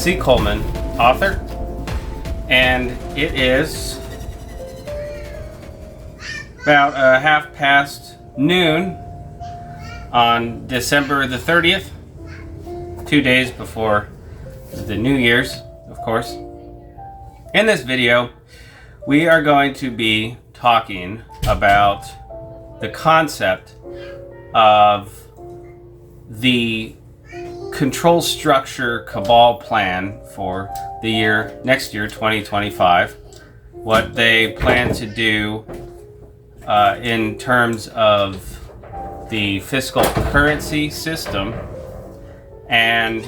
C. Coleman, author, and it is about half past noon on December the 30th, 2 days before the New Year's, of course. In this video, we are going to be talking about the concept of the control structure cabal plan for the next year 2025, what they plan to do in terms of the fiscal currency system, and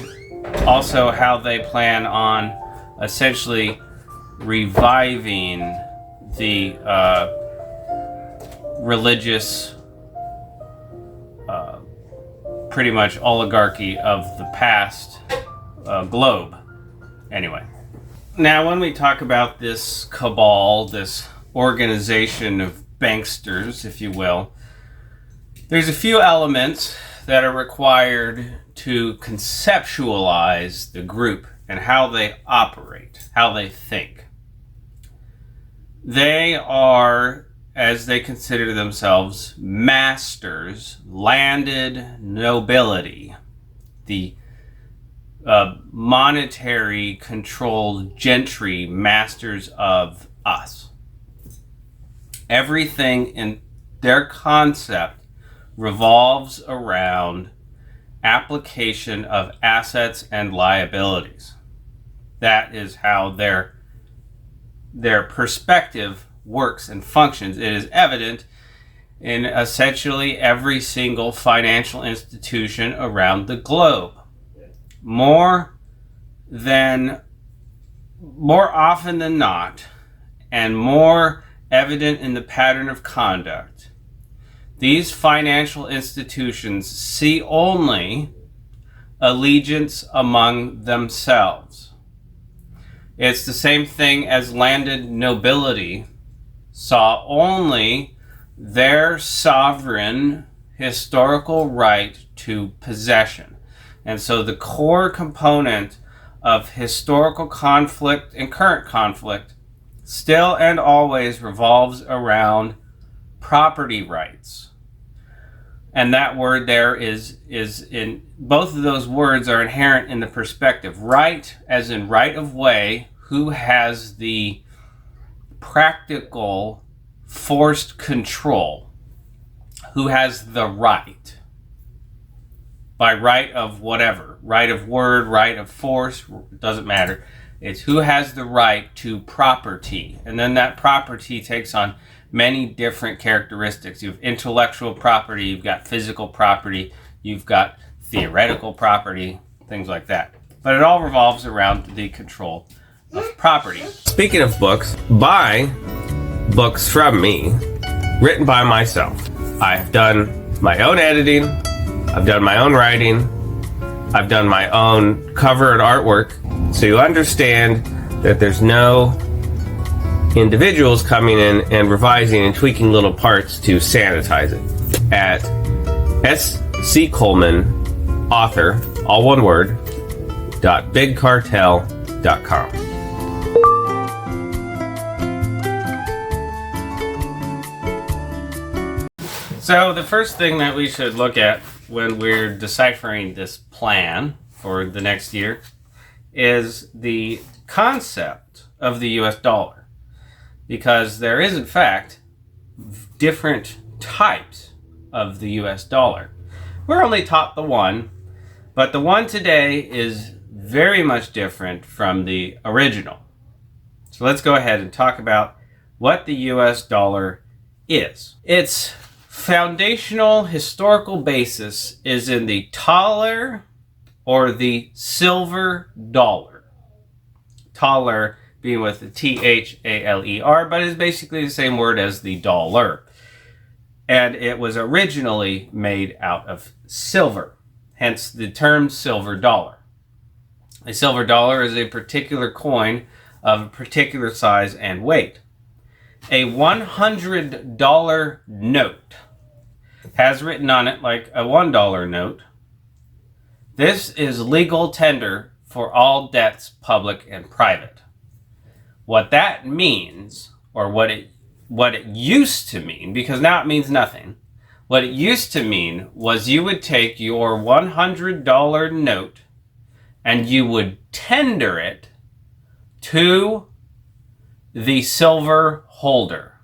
also how they plan on essentially reviving the religious pretty much oligarchy of the past globe. Anyway, now when we talk about this cabal, this organization of banksters, if you will, there's a few elements that are required to conceptualize the group and how they operate, how they think. They are, as they consider themselves, masters, landed nobility, the monetary controlled gentry, masters of us. Everything in their concept revolves around application of assets and liabilities. That is how their perspective works and functions. It is evident in essentially every single financial institution around the globe. More often than not, and more evident in the pattern of conduct, these financial institutions see only allegiance among themselves. It's the same thing as landed nobility saw only their sovereign historical right to possession. And so the core component of historical conflict and current conflict still and always revolves around property rights. And that word there is in both of those words are inherent in the perspective. Right, as in right of way, who has the practical forced control, who has the right, by right of whatever, right of word, right of force, doesn't matter. It's who has the right to property. And then that property takes on many different characteristics. You have intellectual property, you've got physical property, you've got theoretical property, things like that. But it all revolves around the control of property. Speaking of books, buy books from me, written by myself. I have done my own editing, I've done my own writing, I've done my own cover and artwork, so you understand that there's no individuals coming in and revising and tweaking little parts to sanitize it. At SC Coleman, author, all one word, .bigcartel.com. So the first thing that we should look at when we're deciphering this plan for the next year is the concept of the US dollar. Because there is, in fact, different types of the US dollar. We're only taught the one, but the one today is very much different from the original. So let's go ahead and talk about what the US dollar is. Its foundational historical basis is in the thaler or the silver dollar. Thaler being with the T-H-A-L-E-R, but is basically the same word as the dollar. And it was originally made out of silver, hence the term silver dollar. A silver dollar is a particular coin of a particular size and weight. A $100 note has written on it, like a $1 note, "This is legal tender for all debts, public and private. What that means, or what it used to mean, because now it means nothing. What it used to mean was you would take your $100 note and you would tender it to the silver holder.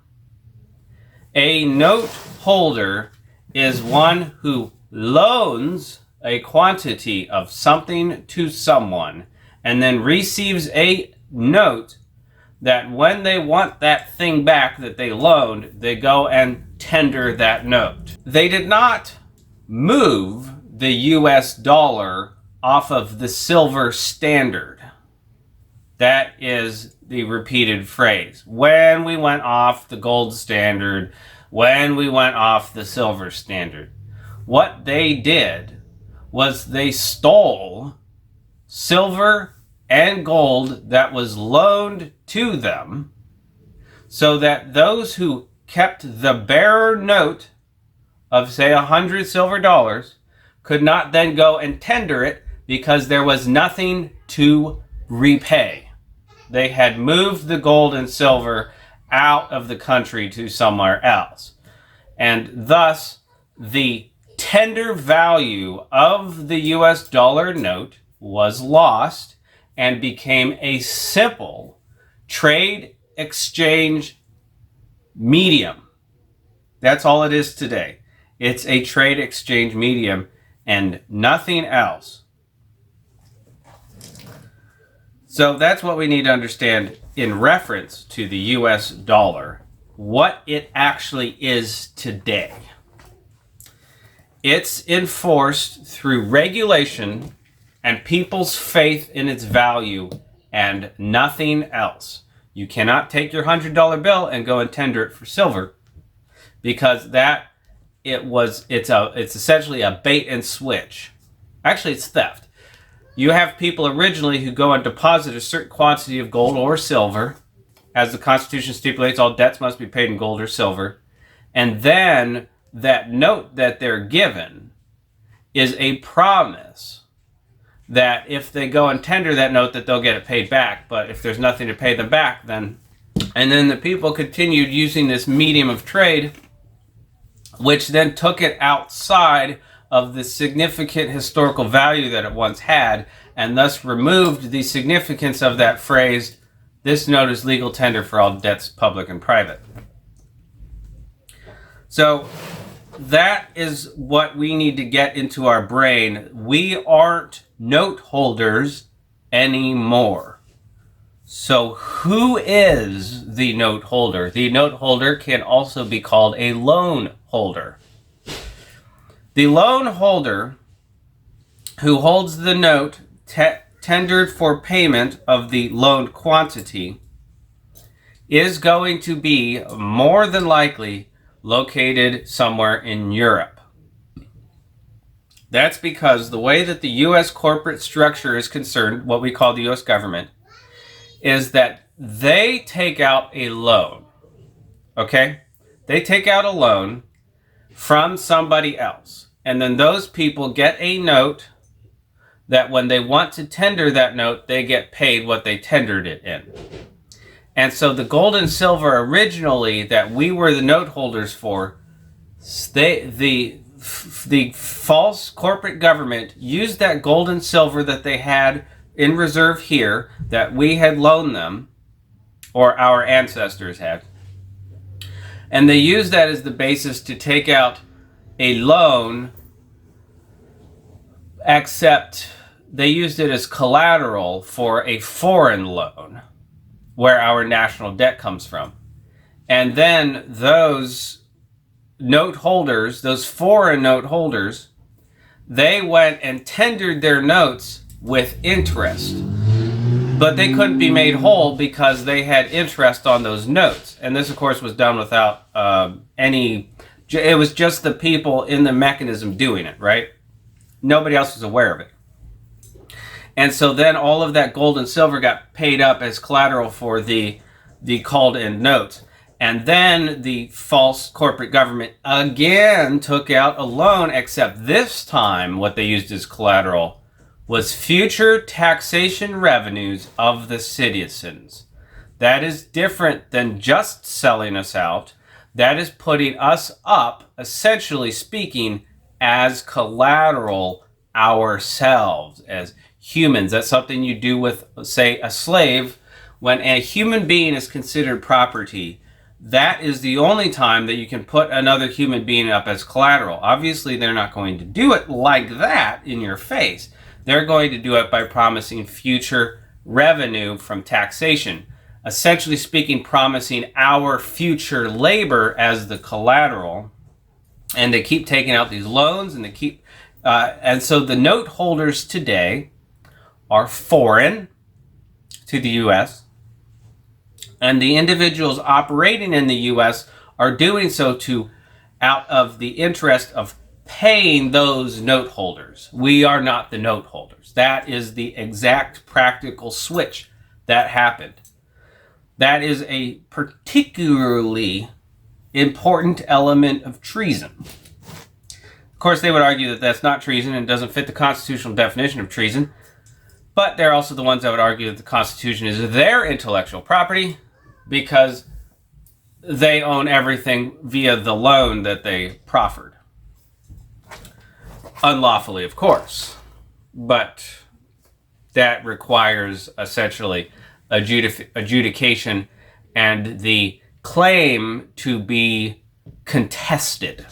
A note holder is one who loans a quantity of something to someone and then receives a note that when they want that thing back that they loaned, they go and tender that note. They did not move the US dollar off of the silver standard. That is the repeated phrase. When we went off the gold standard, when we went off the silver standard. What they did was they stole silver and gold that was loaned to them so that those who kept the bearer note of, say, 100 silver dollars could not then go and tender it because there was nothing to repay. They had moved the gold and silver out of the country to somewhere else. And thus, the tender value of the US dollar note was lost and became a simple trade exchange medium. That's all it is today. It's a trade exchange medium and nothing else. So that's what we need to understand in reference to the US dollar, what it actually is today. It's enforced through regulation and people's faith in its value and nothing else. You cannot take your $100 bill and go and tender it for silver because it's essentially a bait and switch. Actually, it's theft. You have people originally who go and deposit a certain quantity of gold or silver. As the Constitution stipulates, all debts must be paid in gold or silver. And then that note that they're given is a promise that if they go and tender that note that they'll get it paid back. But if there's nothing to pay them back, then the people continued using this medium of trade, which then took it outside of the significant historical value that it once had, and thus removed the significance of that phrase, this note is legal tender for all debts, public and private. So that is what we need to get into our brain. We aren't note holders anymore. So who is the note holder? The note holder can also be called a loan holder. The loan holder who holds the note tendered for payment of the loaned quantity is going to be more than likely located somewhere in Europe. That's because the way that the U.S. corporate structure is concerned, what we call the U.S. government, is that they take out a loan. Okay? They take out a loan from somebody else. And then those people get a note that when they want to tender that note, they get paid what they tendered it in. And so the gold and silver originally that we were the note holders for, the false corporate government used that gold and silver that they had in reserve here that we had loaned them, or our ancestors had. And they used that as the basis to take out a loan, except they used it as collateral for a foreign loan where our national debt comes from. And then those note holders, those foreign note holders, they went and tendered their notes with interest. But they couldn't be made whole because they had interest on those notes. And this, of course, was done without it was just the people in the mechanism doing it, right? Nobody else was aware of it. And so then all of that gold and silver got paid up as collateral for the called-in notes. And then the false corporate government again took out a loan, except this time what they used as collateral was future taxation revenues of the citizens. That is different than just selling us out. That is putting us up, essentially speaking, as collateral ourselves, as humans. That's something you do with, say, a slave. When a human being is considered property, that is the only time that you can put another human being up as collateral. Obviously, they're not going to do it like that in your face. They're going to do it by promising future revenue from taxation. Essentially speaking, promising our future labor as the collateral. And they keep taking out these loans, and and so the note holders today are foreign to the U.S., and the individuals operating in the U.S. are doing so out of the interest of paying those note holders. We are not the note holders. That is the exact practical switch that happened. That is a particularly important element of treason. Of course, they would argue that that's not treason and doesn't fit the constitutional definition of treason, but they're also the ones that would argue that the Constitution is their intellectual property because they own everything via the loan that they proffered. Unlawfully, of course, but that requires essentially adjudication and the claim to be contested.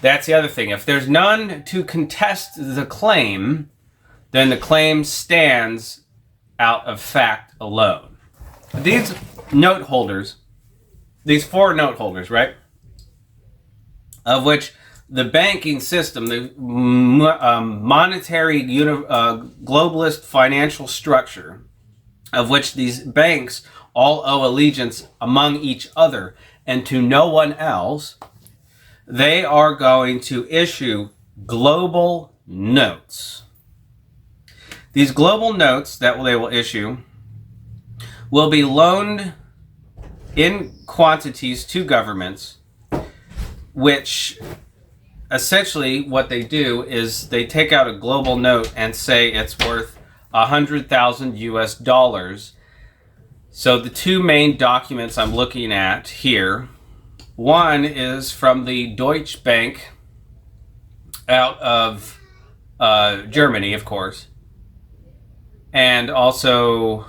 That's the other thing. If there's none to contest the claim, then the claim stands out of fact alone. These note holders, these four note holders, right, of which the banking system, the monetary globalist financial structure, of which these banks all owe allegiance among each other and to no one else, they are going to issue global notes. These global notes that they will issue will be loaned in quantities to governments, which essentially what they do is they take out a global note and say it's worth 100,000 US dollars. So the two main documents I'm looking at here, one is from the Deutsche Bank out of Germany, of course, and also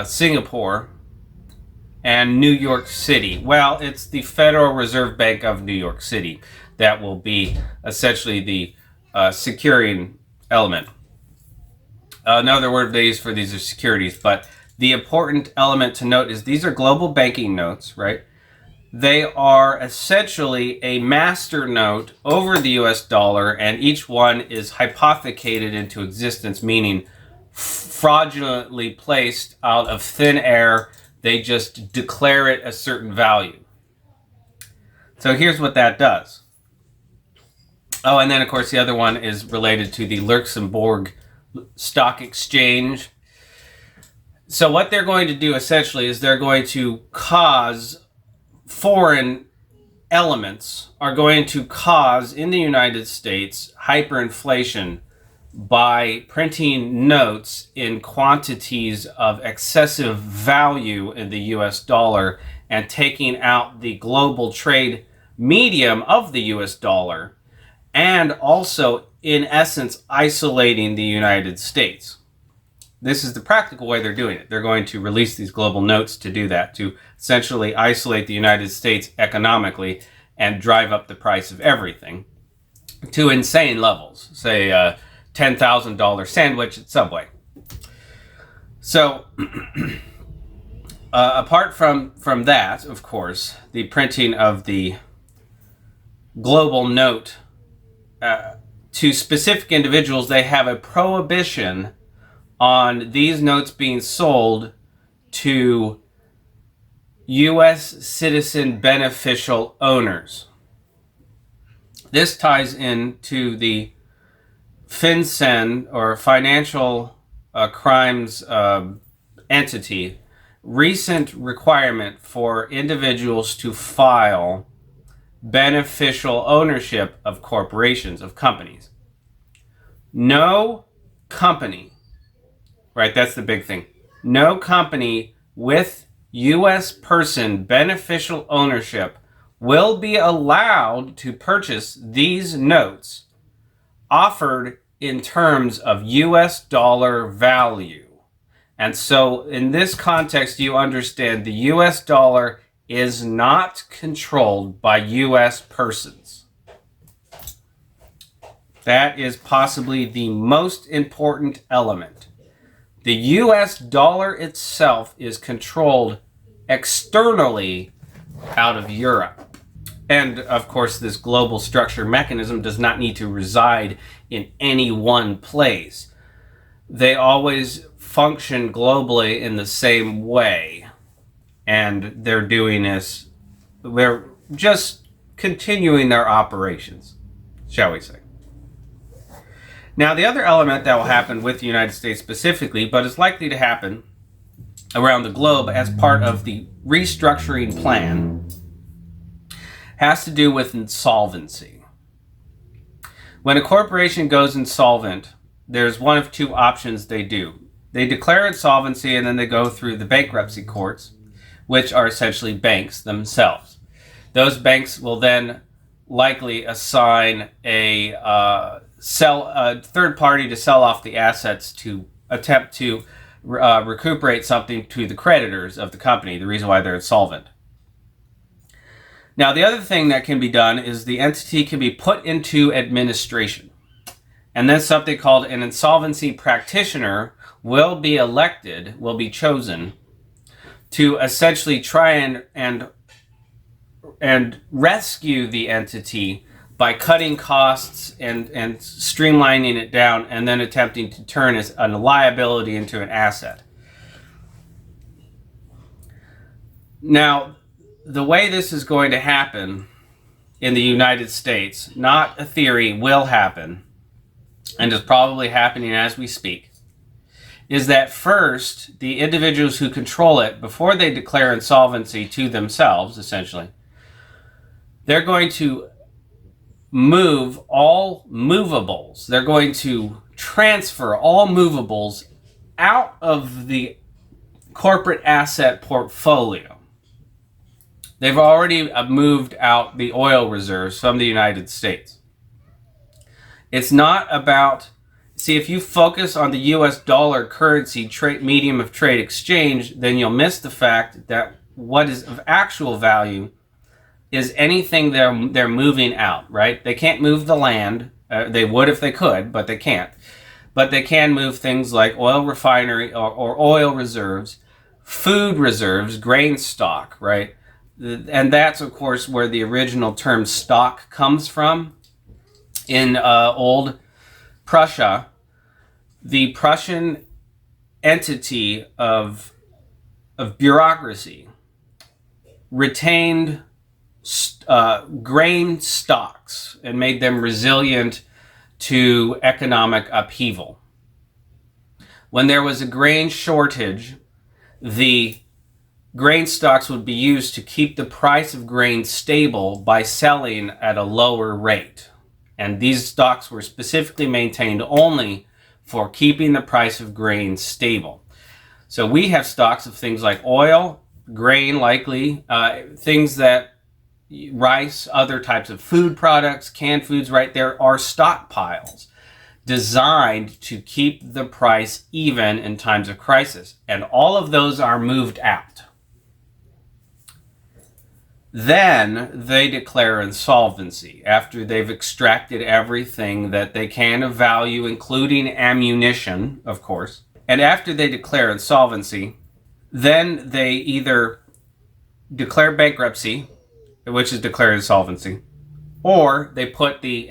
Singapore and New York City. Well, it's the Federal Reserve Bank of New York City that will be essentially the securing element. Another word they use for these are securities, but the important element to note is these are global banking notes, right? They are essentially a master note over the US dollar, and each one is hypothecated into existence, meaning fraudulently placed out of thin air. They just declare it a certain value. So here's what that does. Oh, and then of course the other one is related to the Luxembourg Stock Exchange. So what they're going to do essentially is they're going to cause foreign elements are going to cause in the United States hyperinflation by printing notes in quantities of excessive value in the US dollar and taking out the global trade medium of the US dollar, and also in essence isolating the United States. This is the practical way they're doing it. They're going to release these global notes to do that, to essentially isolate the United States economically and drive up the price of everything to insane levels. Say $10,000 sandwich at Subway. So apart from that, of course, the printing of the global note to specific individuals, they have a prohibition on these notes being sold to U.S. citizen beneficial owners. This ties into the FinCEN, or Financial Crimes Entity, recent requirement for individuals to file beneficial ownership of corporations, of companies. No company, right? That's the big thing. No company with U.S. person beneficial ownership will be allowed to purchase these notes offered in terms of U.S. dollar value. And so in this context, you understand the U.S. dollar is not controlled by U.S. persons. That is possibly the most important element. The U.S. dollar itself is controlled externally out of Europe. And of course, this global structure mechanism does not need to reside in any one place. They always function globally in the same way. And they're doing this, they're just continuing their operations, shall we say. Now, the other element that will happen with the United States specifically, but is likely to happen around the globe as part of the restructuring plan, has to do with insolvency. When a corporation goes insolvent, there's one of two options they do. They declare insolvency and then they go through the bankruptcy courts, which are essentially banks themselves. Those banks will then likely assign a third party to sell off the assets to attempt to recuperate something to the creditors of the company, the reason why they're insolvent. Now, the other thing that can be done is the entity can be put into administration. And then something called an insolvency practitioner will be elected, will be chosen to essentially try and rescue the entity by cutting costs and streamlining it down and then attempting to turn a liability into an asset. Now, the way this is going to happen in the United States, not a theory, will happen, and is probably happening as we speak, is that first, the individuals who control it, before they declare insolvency to themselves, essentially, they're going to move all movables. They're going to transfer all movables out of the corporate asset portfolio. They've already moved out the oil reserves from the United States. It's not about, see, if you focus on the US dollar currency medium of trade exchange, then you'll miss the fact that what is of actual value is anything they're moving out, right? They can't move the land. They would if they could, but they can't. But they can move things like oil refinery or oil reserves, food reserves, grain stock, right? And that's, of course, where the original term stock comes from. In old Prussia, the Prussian entity of bureaucracy retained grain stocks and made them resilient to economic upheaval. When there was a grain shortage, the grain stocks would be used to keep the price of grain stable by selling at a lower rate. And these stocks were specifically maintained only for keeping the price of grain stable. So we have stocks of things like oil, grain likely, things that rice, other types of food products, canned foods, right? There are stockpiles designed to keep the price even in times of crisis. And all of those are moved out. Then they declare insolvency after they've extracted everything that they can of value, including ammunition, of course. And after they declare insolvency, then they either declare bankruptcy, which is declared insolvency, or they put the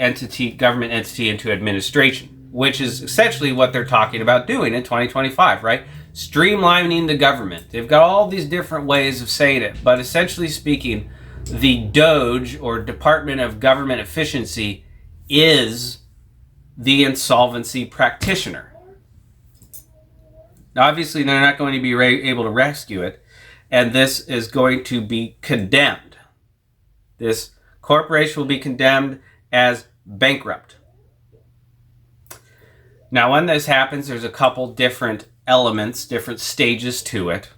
government entity into administration, which is essentially what they're talking about doing in 2025, right? Streamlining the government. They've got all these different ways of saying it, but essentially speaking, the DOGE, or Department of Government Efficiency, is the insolvency practitioner. Now, obviously, they're not going to be able to rescue it, and this is going to be condemned. This corporation will be condemned as bankrupt. Now, when this happens, there's a couple different elements, different stages to it.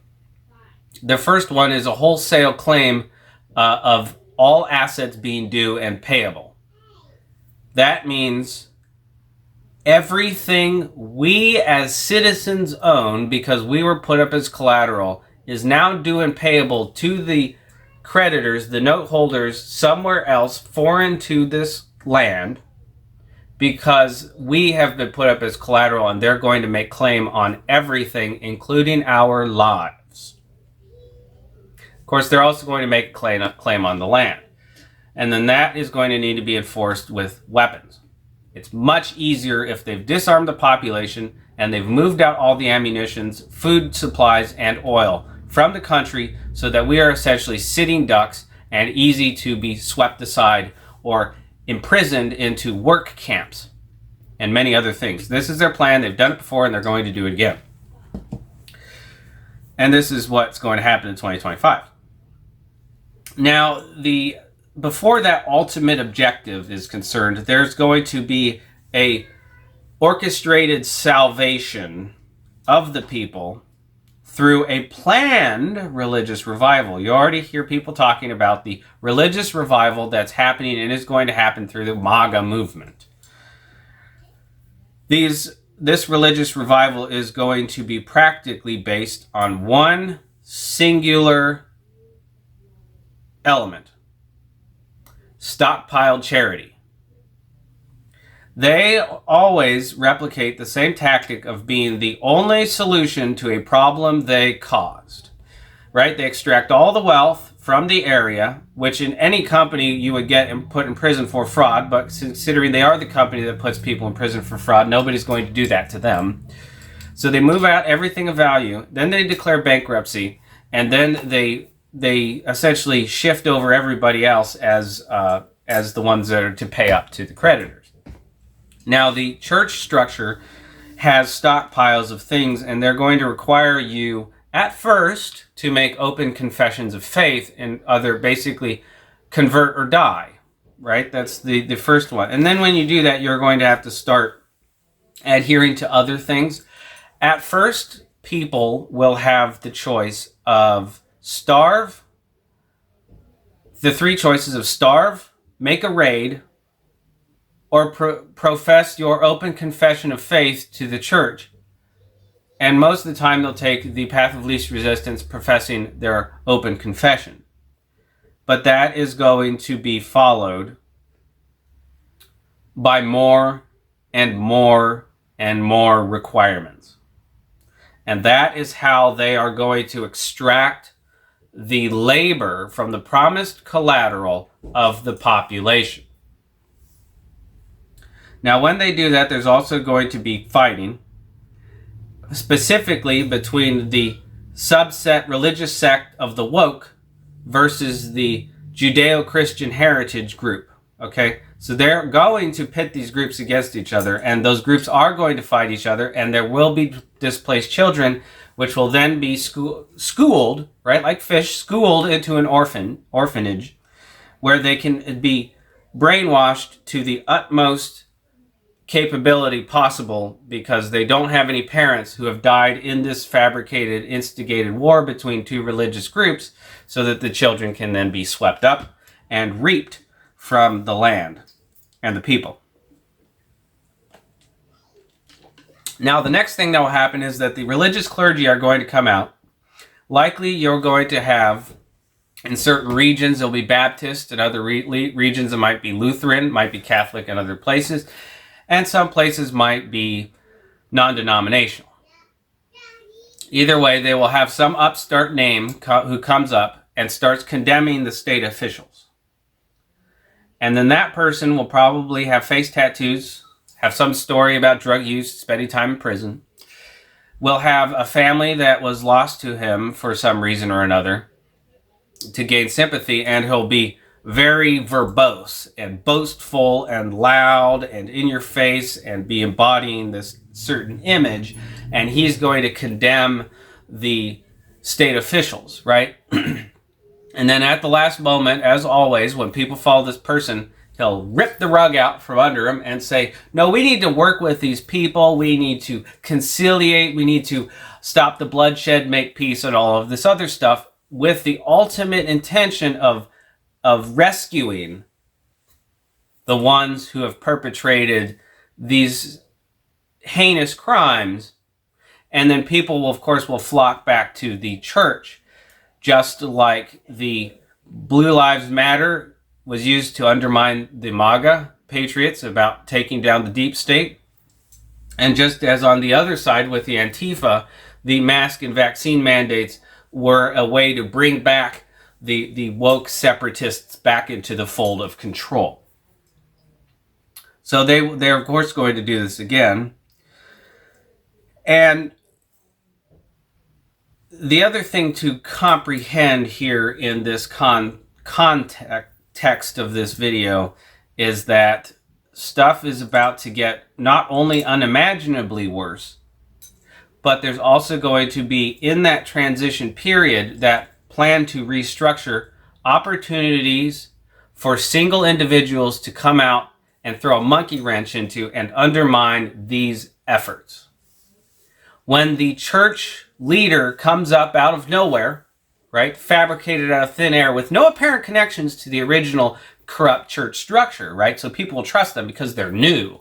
The first one is a wholesale claim of all assets being due and payable. That means everything we as citizens own, because we were put up as collateral, is now due and payable to the creditors, the note holders, somewhere else foreign to this land, because we have been put up as collateral and they're going to make claim on everything, including our lives. Of course, they're also going to make a claim on the land. And then that is going to need to be enforced with weapons. It's much easier if they've disarmed the population and they've moved out all the ammunitions, food supplies, and oil from the country, so that we are essentially sitting ducks and easy to be swept aside or imprisoned into work camps and many other things. This is their plan. They've done it before and they're going to do it again. And this is what's going to happen in 2025. Now, before that ultimate objective is concerned, there's going to be a orchestrated salvation of the people through a planned religious revival. You already hear people talking about the religious revival that's happening and is going to happen through the MAGA movement. This religious revival is going to be practically based on one singular element: stockpiled charity. They always replicate the same tactic of being the only solution to a problem they caused, right? They extract all the wealth from the area, which in any company you would get and put in prison for fraud, but considering they are the company that puts people in prison for fraud, nobody's going to do that to them. So they move out everything of value, then they declare bankruptcy, and then they essentially shift over everybody else as the ones that are to pay up to the creditors. Now, the church structure has stockpiles of things, and they're going to require you at first to make open confessions of faith and basically convert or die, right? That's the first one. And then when you do that, you're going to have to start adhering to other things. At first, people will have the choice of starve, the three choices of starve, make a raid, or profess your open confession of faith to the church. And most of the time they'll take the path of least resistance, professing their open confession. But that is going to be followed by more and more and more requirements. And that is how they are going to extract the labor from the promised collateral of the population. Now, when they do that, there's also going to be fighting, specifically between the subset religious sect of the woke versus the Judeo-Christian heritage group. Okay, so they're going to pit these groups against each other, and those groups are going to fight each other, and there will be displaced children, which will then be schooled, right, like fish, schooled into an orphanage, where they can be brainwashed to the utmost capability possible, because they don't have any parents who have died in this fabricated, instigated war between two religious groups, so that the children can then be swept up and reaped from the land and the people. Now, the next thing that will happen is that the religious clergy are going to come out. Likely you're going to have, in certain regions, there'll be Baptist, and other regions it might be Lutheran, might be Catholic in other places, and some places might be non-denominational. Either way, they will have some upstart name who comes up and starts condemning the state officials. And then that person will probably have face tattoos, have some story about drug use, spending time in prison, will have a family that was lost to him for some reason or another to gain sympathy, and he'll be very verbose and boastful and loud and in your face and be embodying this certain image, and he's going to condemn the state officials, right? And then at the last moment, as always, when people follow this person, He'll rip the rug out from under him and say, no, we need to work with these people. We need to conciliate. We need to stop the bloodshed, make peace, and all of this other stuff with the ultimate intention of rescuing the ones who have perpetrated these heinous crimes. And then people will, of course, will flock back to the church, just like the Blue Lives Matter was used to undermine the MAGA patriots about taking down the deep state. And just as on the other side with the Antifa, the mask and vaccine mandates were a way to bring back the woke separatists back into the fold of control. So they're of course going to do this again. And the other thing to comprehend here in this context of this video is that stuff is about to get not only unimaginably worse, but there's also going to be, in that transition period, that plan to restructure opportunities for single individuals to come out and throw a monkey wrench into and undermine these efforts. When the church leader comes up out of nowhere, right, fabricated out of thin air with no apparent connections to the original corrupt church structure, right? So people will trust them because they're new.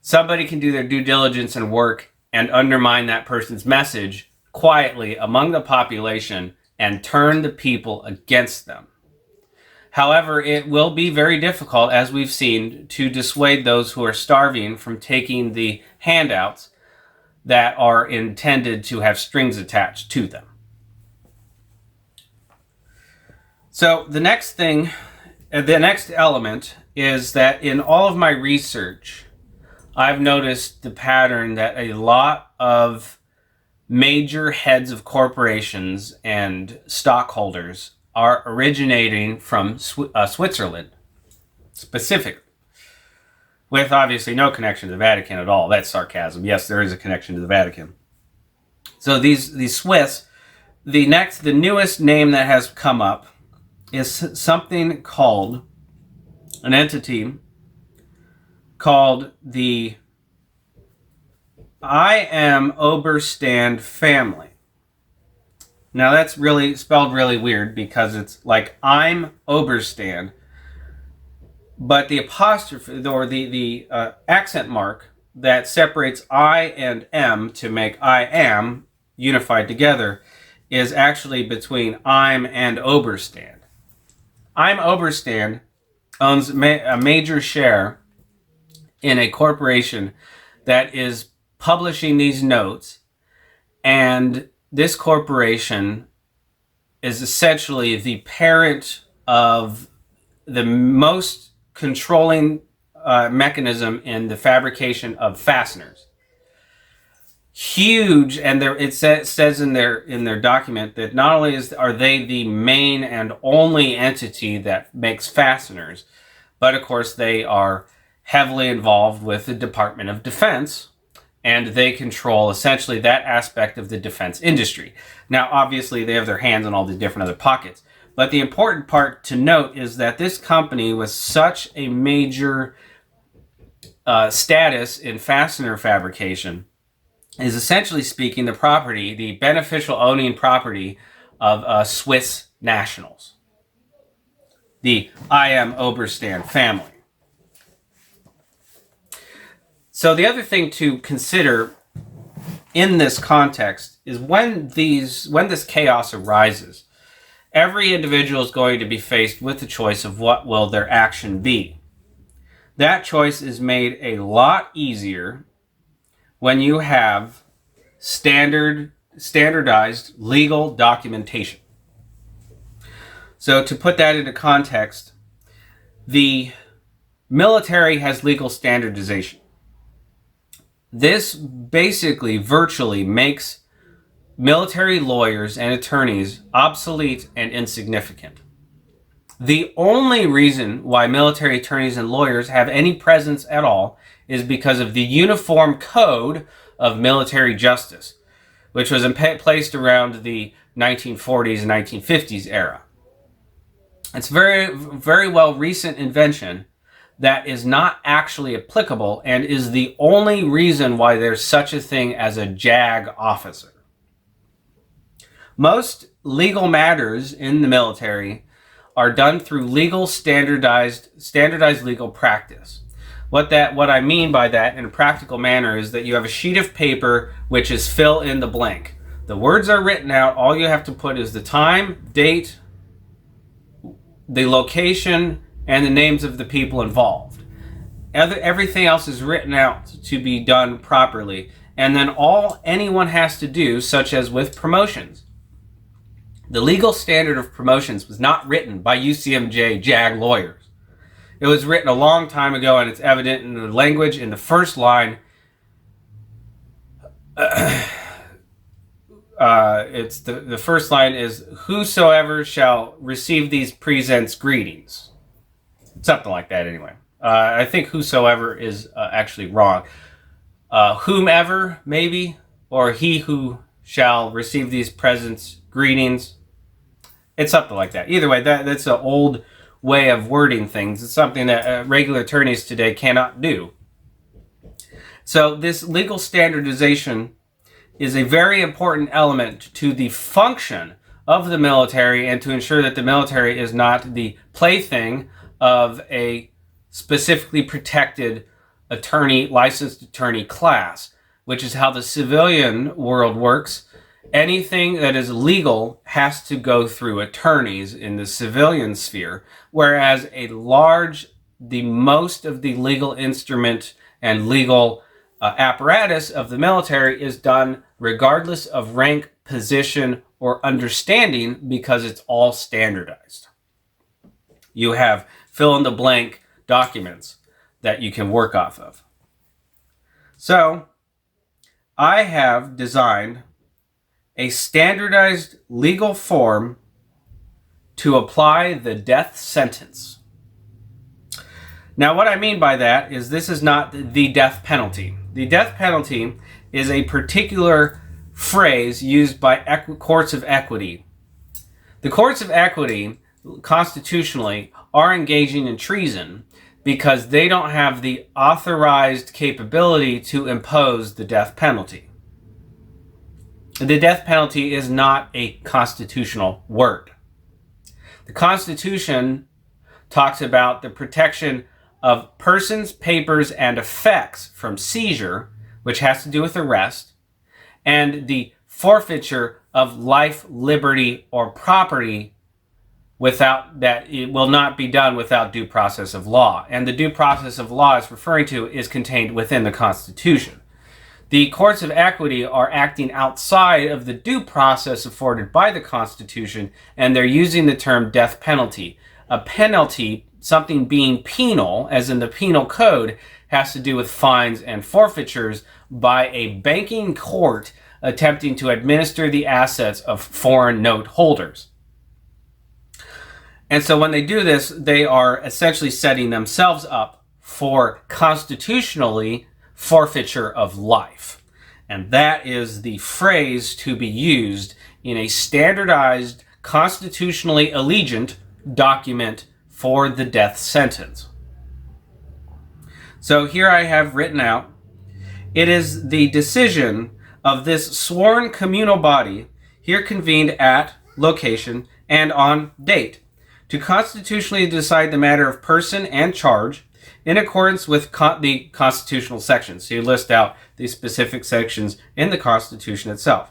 Somebody can do their due diligence and work and undermine that person's message quietly among the population and turn the people against them. However, it will be very difficult, as we've seen, to dissuade those who are starving from taking the handouts that are intended to have strings attached to them. So the next thing, the next element is that in all of my research, I've noticed the pattern that a lot of major heads of corporations and stockholders are originating from Switzerland, specifically, with obviously no connection to the Vatican at all. That's sarcasm. Yes, there is a connection to the Vatican. So these Swiss, the newest name that has come up is something called, an entity called the I Am Oberstand family. Now that's really spelled really weird because it's like I'm Oberstand, but the apostrophe or the accent mark that separates I and M to make I am unified together is actually between I'm and Oberstand. I'm Oberstand owns a major share in a corporation that is publishing these notes, and this corporation is essentially the parent of the most controlling mechanism in the fabrication of fasteners. Huge, and it says in their document that not only are they the main and only entity that makes fasteners, but of course they are heavily involved with the Department of Defense, and they control essentially that aspect of the defense industry. Now, obviously, they have their hands in all the different other pockets, but the important part to note is that this company was such a major status in fastener fabrication is essentially speaking the beneficial owning property of Swiss nationals. The I Am Oberstand family. So the other thing to consider in this context is when this chaos arises, every individual is going to be faced with the choice of what will their action be. That choice is made a lot easier when you have standardized legal documentation. So to put that into context, the military has legal standardization. This basically virtually makes military lawyers and attorneys obsolete and insignificant. The only reason why military attorneys and lawyers have any presence at all is because of the Uniform Code of Military Justice, which was placed around the 1940s and 1950s era. It's very, very well recent invention that is not actually applicable and is the only reason why there's such a thing as a JAG officer. Most legal matters in the military are done through legal standardized legal practice. What I mean by that in a practical manner is that you have a sheet of paper which is fill in the blank. The words are written out. All you have to put is the time, date, the location, and the names of the people involved. Everything else is written out to be done properly. And then all anyone has to do, such as with promotions. The legal standard of promotions was not written by UCMJ JAG lawyers. It was written a long time ago, and it's evident in the language in the first line. The first line is, whosoever shall receive these presents greetings. Something like that anyway. I think whosoever is actually wrong. Whomever, maybe, or he who shall receive these presents greetings. It's something like that. Either way, that's an old way of wording things. It's something that regular attorneys today cannot do. So this legal standardization is a very important element to the function of the military and to ensure that the military is not the plaything of a specifically protected licensed attorney class, which is how the civilian world works. Anything that is legal has to go through attorneys in the civilian sphere, whereas the most of the legal instrument and legal apparatus of the military is done regardless of rank, position, or understanding, because it's all standardized. You have fill-in-the-blank documents that you can work off of. So, I have designed a standardized legal form to apply the death sentence. Now, what I mean by that is this is not the death penalty. The death penalty is a particular phrase used by courts of equity. The courts of equity, constitutionally, are engaging in treason because they don't have the authorized capability to impose the death penalty. The death penalty is not a constitutional word. The Constitution talks about the protection of persons, papers, and effects from seizure, which has to do with arrest, and the forfeiture of life, liberty, or property without that it will not be done without due process of law. And the due process of law it's referring to is contained within the Constitution. The courts of equity are acting outside of the due process afforded by the Constitution, and they're using the term death penalty. A penalty, something being penal, as in the penal code, has to do with fines and forfeitures by a banking court attempting to administer the assets of foreign note holders. And so when they do this, they are essentially setting themselves up for constitutionally forfeiture of life. And that is the phrase to be used in a standardized, constitutionally allegiant document for the death sentence. So here I have written out, it is the decision of this sworn communal body, here convened at location and on date, to constitutionally decide the matter of person and charge in accordance with the constitutional sections. So you list out the specific sections in the Constitution itself.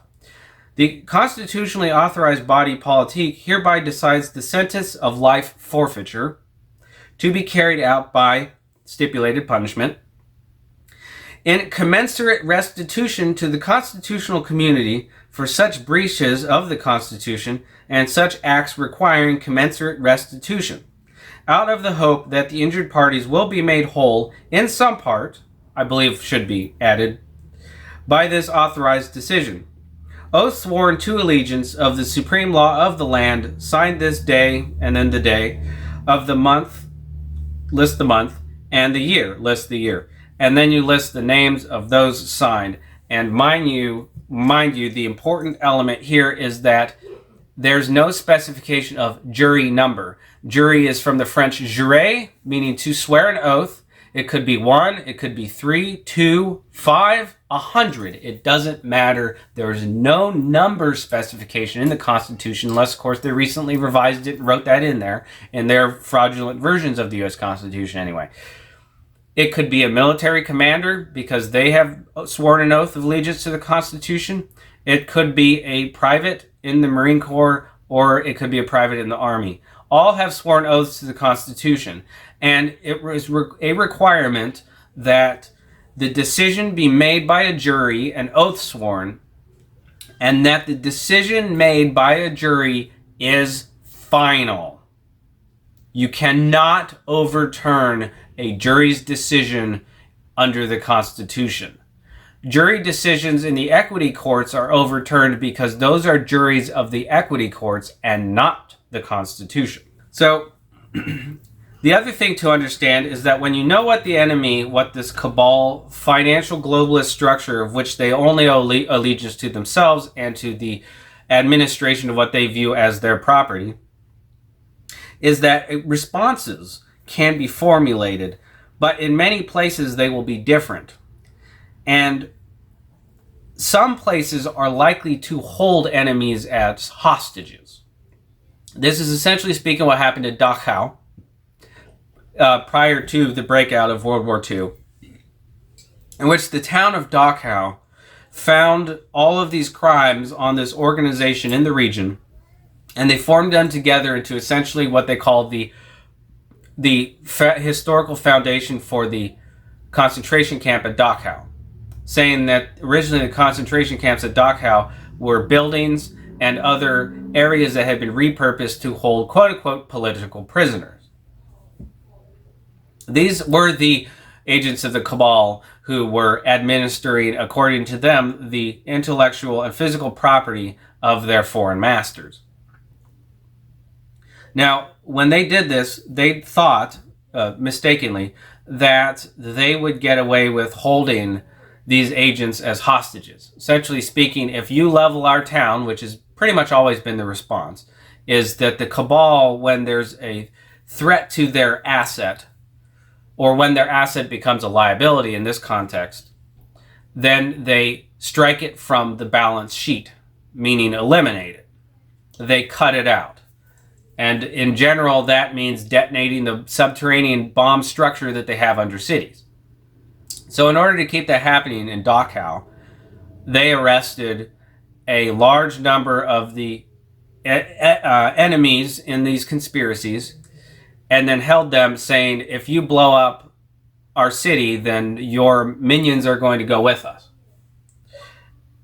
The constitutionally authorized body politique hereby decides the sentence of life forfeiture to be carried out by stipulated punishment in commensurate restitution to the constitutional community for such breaches of the Constitution and such acts requiring commensurate restitution, out of the hope that the injured parties will be made whole in some part, I believe should be added, by this authorized decision. Oath sworn to allegiance of the supreme law of the land, signed this day, and then the day, of the month, list the month, and the year, list the year. And then you list the names of those signed. And mind you, the important element here is that there's no specification of jury number. Jury is from the French jurer, meaning to swear an oath. It could be 1, it could be 3, 2, 5, 100. It doesn't matter. There's no number specification in the Constitution, unless, of course, they recently revised it and wrote that in there, in their fraudulent versions of the U.S. Constitution anyway. It could be a military commander because they have sworn an oath of allegiance to the Constitution. It could be a private in the Marine Corps, or it could be a private in the Army. All have sworn oaths to the Constitution. And it was a requirement that the decision be made by a jury, an oath sworn, and that the decision made by a jury is final. You cannot overturn a jury's decision under the Constitution. Jury decisions in the equity courts are overturned because those are juries of the equity courts and not the Constitution. So, the other thing to understand is that when you know what the enemy, what this cabal, financial globalist structure of which they only owe allegiance to themselves and to the administration of what they view as their property, is that responses can be formulated, but in many places they will be different. And some places are likely to hold enemies as hostages. This is essentially speaking what happened in Dachau prior to the breakout of World War II, in which the town of Dachau found all of these crimes on this organization in the region, and they formed them together into essentially what they called the historical foundation for the concentration camp at Dachau, saying that originally the concentration camps at Dachau were buildings and other areas that had been repurposed to hold quote-unquote political prisoners. These were the agents of the cabal who were administering, according to them, the intellectual and physical property of their foreign masters. Now, when they did this, they thought, mistakenly, that they would get away with holding these agents as hostages. Essentially speaking, if you level our town, which has pretty much always been the response, is that the cabal, when there's a threat to their asset, or when their asset becomes a liability in this context, then they strike it from the balance sheet, meaning eliminate it. They cut it out. And in general, that means detonating the subterranean bomb structure that they have under cities. So in order to keep that happening in Dachau, they arrested a large number of the enemies in these conspiracies, and then held them, saying, if you blow up our city, then your minions are going to go with us.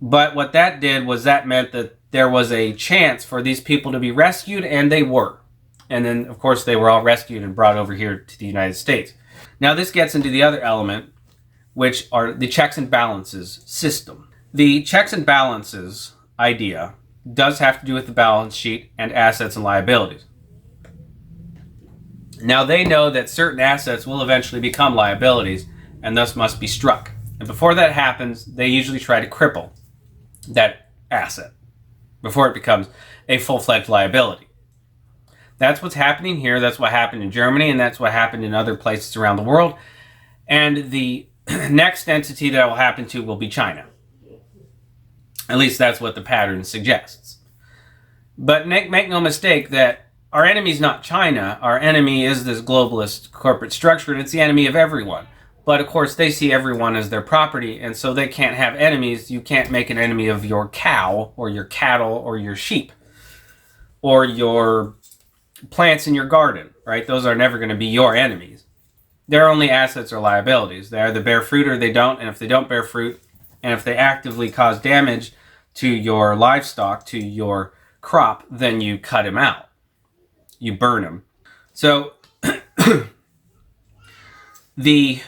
But what that did was that meant that there was a chance for these people to be rescued, and they were. And then, of course, they were all rescued and brought over here to the United States. Now, this gets into the other element, which are the checks and balances system. The checks and balances idea does have to do with the balance sheet and assets and liabilities. Now, they know that certain assets will eventually become liabilities and thus must be struck. And before that happens, they usually try to cripple that asset before it becomes a full-fledged liability. That's what's happening here. That's what happened in Germany, and that's what happened in other places around the world. And the next entity that will happen to will be China. At least that's what the pattern suggests. But make no mistake that our enemy is not China. Our enemy is this globalist corporate structure, and it's the enemy of everyone. But of course, they see everyone as their property, and so they can't have enemies. You can't make an enemy of your cow, or your cattle, or your sheep, or your plants in your garden, right? Those are never going to be your enemies. They're only assets or liabilities. They either bear fruit or they don't, and if they don't bear fruit, and if they actively cause damage to your livestock, to your crop, then you cut them out. You burn them. So the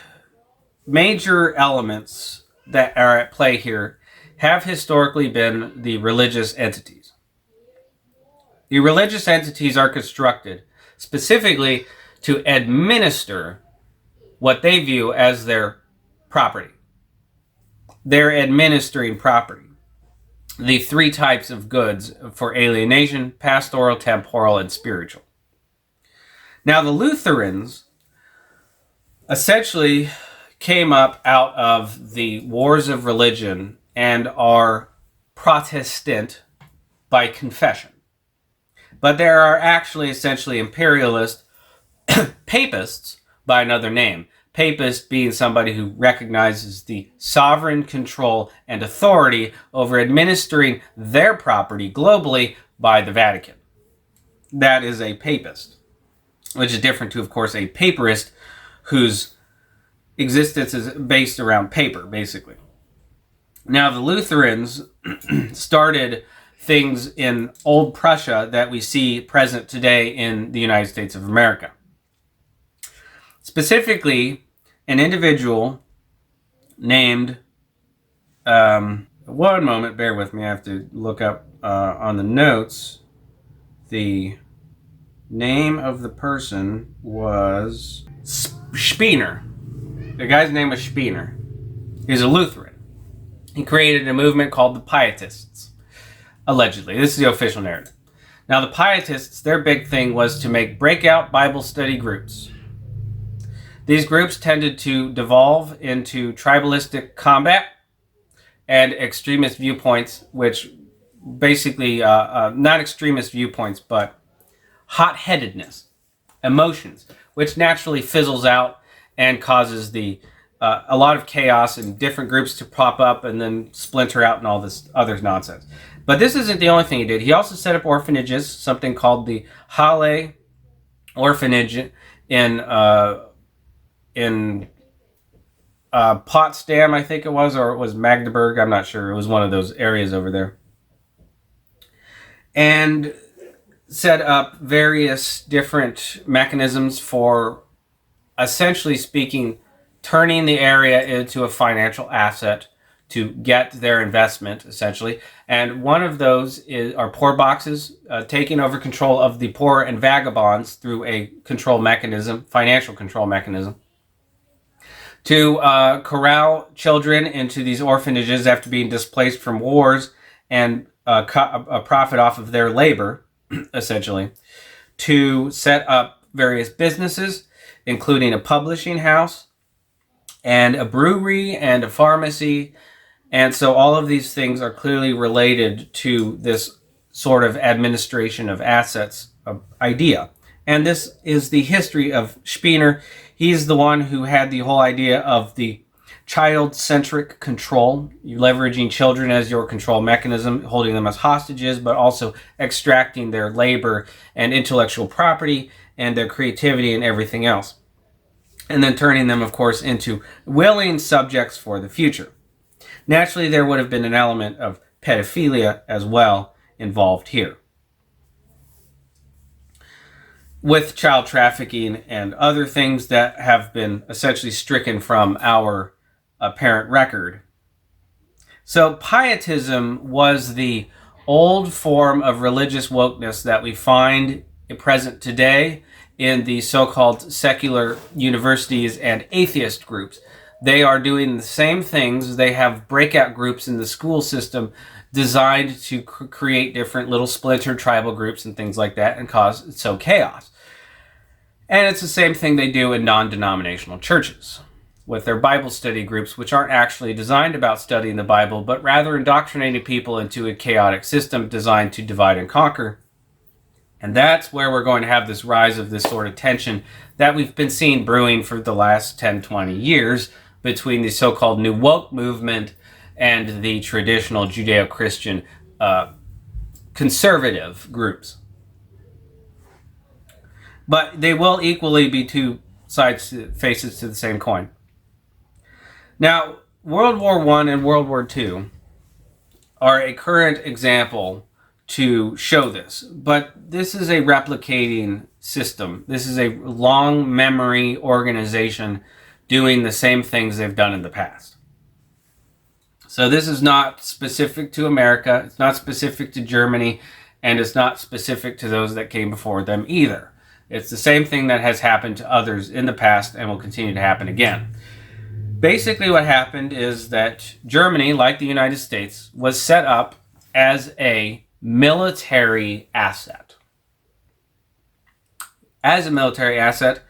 major elements that are at play here have historically been the religious entities. The religious entities are constructed specifically to administer what they view as their property. They're administering property. the three types of goods for alienation: pastoral, temporal, and spiritual. Now, the Lutherans essentially came up out of the wars of religion and are Protestant by confession. But there are actually essentially imperialist papists by another name. Papist being somebody who recognizes the sovereign control and authority over administering their property globally by the Vatican. That is a papist, which is different to, of course, a paperist whose existence is based around paper, basically. Now, the Lutherans started things in old Prussia that we see present today in the United States of America. Specifically, an individual named, one moment, bear with me, I have to look up on the notes. The name of the person was Spener. The guy's name was Spener. He's a Lutheran. He created a movement called the Pietists, allegedly. This is the official narrative. Now, the Pietists, their big thing was to make breakout Bible study groups. These groups tended to devolve into tribalistic combat and extremist viewpoints, which basically, not extremist viewpoints, but hot-headedness, emotions, which naturally fizzles out and causes a lot of chaos and different groups to pop up and then splinter out and all this other nonsense. But this isn't the only thing he did. He also set up orphanages, something called the Halle Orphanage in Potsdam, I think it was, or it was Magdeburg, I'm not sure. It was one of those areas over there. And set up various different mechanisms for, essentially speaking, turning the area into a financial asset to get their investment, essentially. And one of those are poor boxes, taking over control of the poor and vagabonds through a control mechanism, financial control mechanism, to corral children into these orphanages after being displaced from wars and cut a profit off of their labor, essentially, to set up various businesses, including a publishing house and a brewery and a pharmacy. And so all of these things are clearly related to this sort of administration of assets idea. And this is the history of Spener. He's the one who had the whole idea of the child-centric control, you leveraging children as your control mechanism, holding them as hostages, but also extracting their labor and intellectual property and their creativity and everything else. And then turning them, of course, into willing subjects for the future. Naturally, there would have been an element of pedophilia as well involved here, with child trafficking and other things that have been essentially stricken from our apparent record. So pietism was the old form of religious wokeness that we find present today in the so-called secular universities and atheist groups. They are doing the same things. They have breakout groups in the school system designed to create different little splinter tribal groups and things like that and cause so chaos. And it's the same thing they do in non-denominational churches with their Bible study groups, which aren't actually designed about studying the Bible, but rather indoctrinating people into a chaotic system designed to divide and conquer. And that's where we're going to have this rise of this sort of tension that we've been seeing brewing for the last 10, 20 years between the so-called New Woke movement and the traditional Judeo-Christian conservative groups. But they will equally be two faces to the same coin. Now, World War I and World War II are a current example to show this, but this is a replicating system. This is a long memory organization doing the same things they've done in the past. So this is not specific to America, it's not specific to Germany, and it's not specific to those that came before them either. It's the same thing that has happened to others in the past and will continue to happen again. Basically what happened is that Germany, like the United States, was set up as a military asset. As a military asset,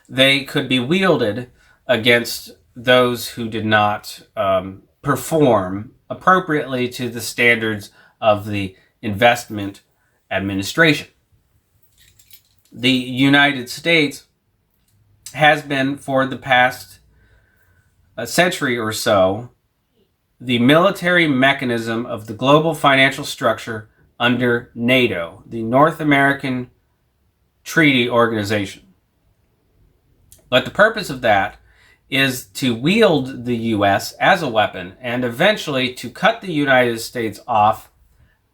they could be wielded against those who did not perform appropriately to the standards of the investment administration. The United States has been, for the past century or so, the military mechanism of the global financial structure under NATO, the North American Treaty Organization. But the purpose of that is to wield the U.S. as a weapon and eventually to cut the United States off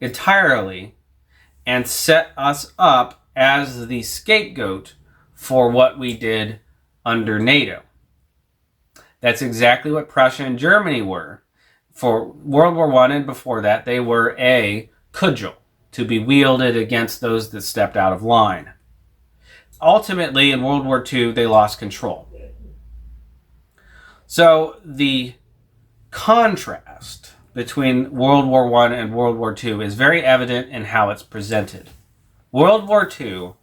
entirely and set us up as the scapegoat for what we did under NATO. That's exactly what Prussia and Germany were. For World War I and before that, they were a cudgel to be wielded against those that stepped out of line. Ultimately, in World War II, they lost control. So the contrast between World War I and World War II is very evident in how it's presented. World War II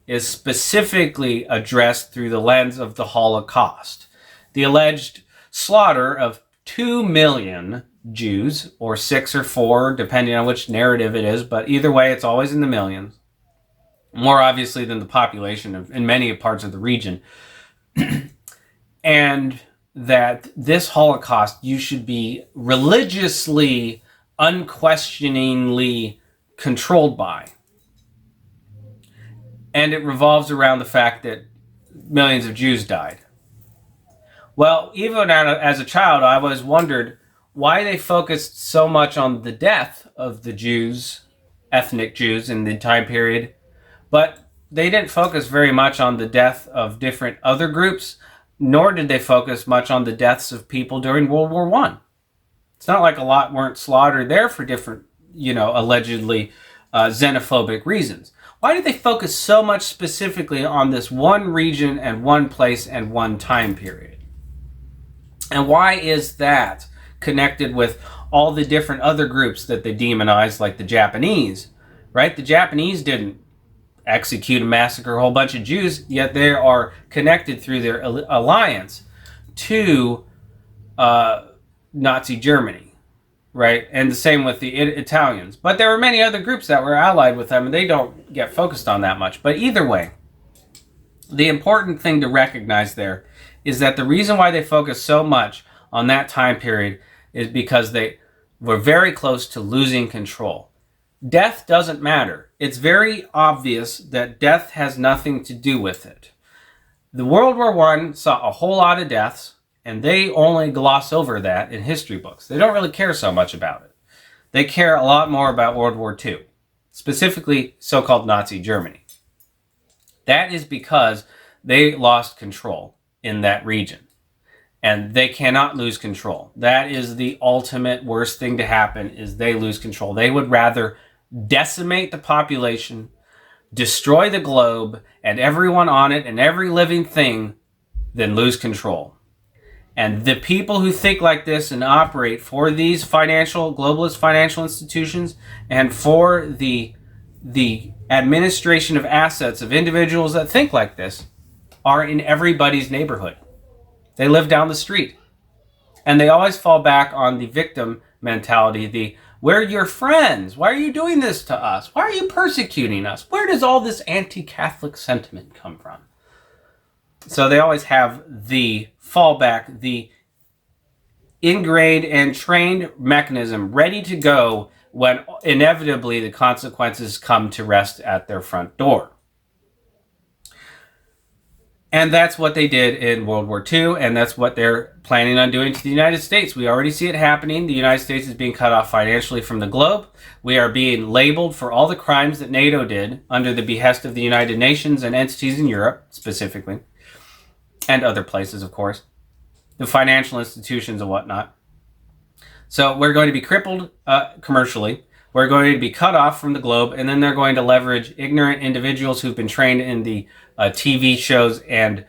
is specifically addressed through the lens of the Holocaust, the alleged slaughter of 2 million Jews, or 6 or 4, depending on which narrative it is, but either way, it's always in the millions. More obviously than the population in many parts of the region. And that this Holocaust you should be religiously, unquestioningly controlled by. And it revolves around the fact that millions of Jews died. Well, even as a child, I always wondered why they focused so much on the death of the Jews, ethnic Jews in the time period, but they didn't focus very much on the death of different other groups, nor did they focus much on the deaths of people during World War I. It's not like a lot weren't slaughtered there for different, allegedly xenophobic reasons. Why did they focus so much specifically on this one region and one place and one time period? And why is that connected with all the different other groups that they demonized, like the Japanese, right? The Japanese didn't execute and massacre a whole bunch of Jews, yet they are connected through their alliance to Nazi Germany, right? And the same with the Italians. But there were many other groups that were allied with them, and they don't get focused on that much. But either way, the important thing to recognize there is that the reason why they focus so much on that time period is because they were very close to losing control. Death doesn't matter. It's very obvious that death has nothing to do with it. The World War I saw a whole lot of deaths, and they only gloss over that in history books. They don't really care so much about it. They care a lot more about World War II, specifically so-called Nazi Germany. That is because they lost control in that region, and they cannot lose control. That is the ultimate worst thing to happen, is they lose control. They would rather decimate the population, destroy the globe and everyone on it and every living thing than lose control. And the people who think like this and operate for these globalist financial institutions and for the administration of assets of individuals that think like this are in everybody's neighborhood. They live down the street. And they always fall back on the victim mentality, we're your friends. Why are you doing this to us? Why are you persecuting us? Where does all this anti-Catholic sentiment come from? So they always have the fallback, the ingrained and trained mechanism ready to go when inevitably the consequences come to rest at their front door. And that's what they did in World War II, and that's what they're planning on doing to the United States. We already see it happening. The United States is being cut off financially from the globe. We are being labeled for all the crimes that NATO did under the behest of the United Nations and entities in Europe, specifically, and other places, of course, the financial institutions and whatnot. So we're going to be crippled commercially. We're going to be cut off from the globe, and then they're going to leverage ignorant individuals who've been trained in the TV shows and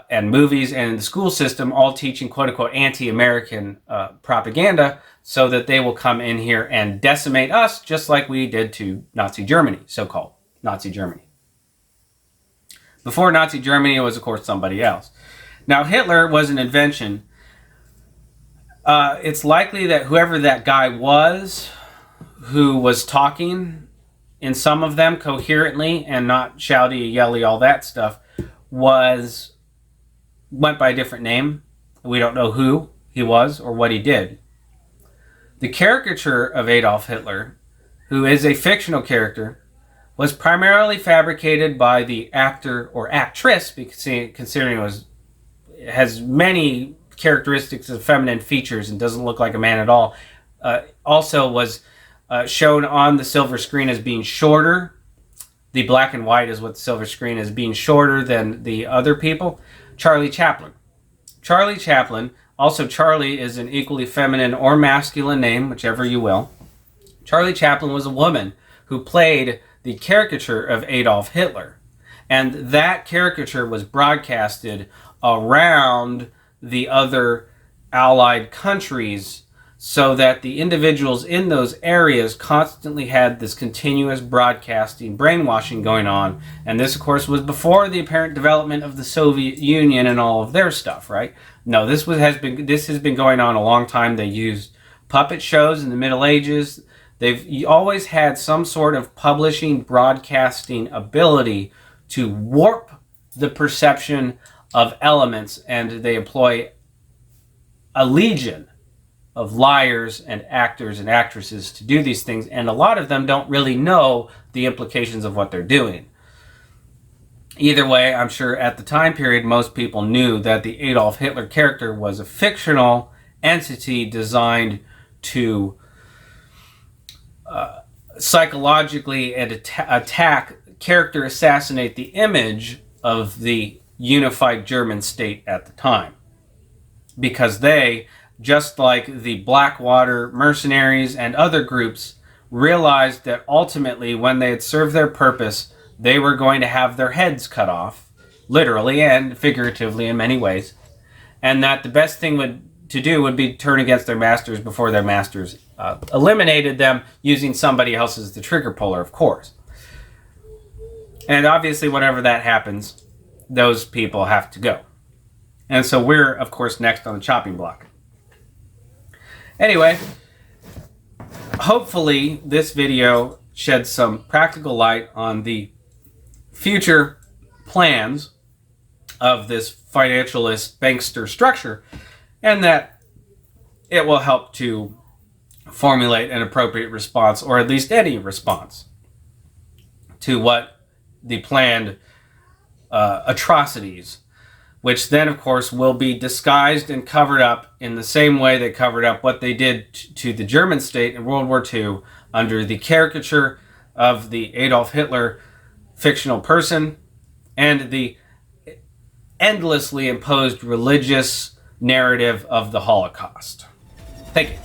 and movies and the school system all teaching quote-unquote anti-American propaganda so that they will come in here and decimate us just like we did to Nazi Germany, so-called Nazi Germany. Before Nazi Germany, it was, of course, somebody else. Now, Hitler was an invention. It's likely that whoever that guy was who was talking in some of them coherently and not shouty, yelly, all that stuff, went by a different name. We don't know who he was or what he did. The caricature of Adolf Hitler, who is a fictional character, was primarily fabricated by the actor or actress, considering it has many characteristics of feminine features and doesn't look like a man at all. Also was shown on the silver screen as being shorter. The black and white is what the silver screen is, being shorter than the other people. Charlie Chaplin. Charlie Chaplin, also Charlie is an equally feminine or masculine name, whichever you will. Charlie Chaplin was a woman who played the caricature of Adolf Hitler. And that caricature was broadcasted around the other Allied countries so that the individuals in those areas constantly had this continuous broadcasting, brainwashing going on. And this, of course, was before the apparent development of the Soviet Union and all of their stuff, right? No, this has been going on a long time. They used puppet shows in the Middle Ages. They've always had some sort of publishing, broadcasting ability to warp the perception of elements, and they employ a legion of liars and actors and actresses to do these things, and a lot of them don't really know the implications of what they're doing. Either way, I'm sure at the time period, most people knew that the Adolf Hitler character was a fictional entity designed to psychologically and attack, character assassinate the image of the unified German state at the time. Because they, just like the Blackwater mercenaries and other groups, realized that ultimately when they had served their purpose, they were going to have their heads cut off, literally and figuratively in many ways, and that the best thing to do would be to turn against their masters before their masters eliminated them, using somebody else as the trigger puller, of course. And obviously, whenever that happens, those people have to go. And so we're, of course, next on the chopping block. Anyway, hopefully this video sheds some practical light on the future plans of this financialist bankster structure, and that it will help to formulate an appropriate response, or at least any response, to what the planned atrocities, which then, of course, will be disguised and covered up in the same way they covered up what they did to the German state in World War II under the caricature of the Adolf Hitler fictional person and the endlessly imposed religious narrative of the Holocaust. Thank you.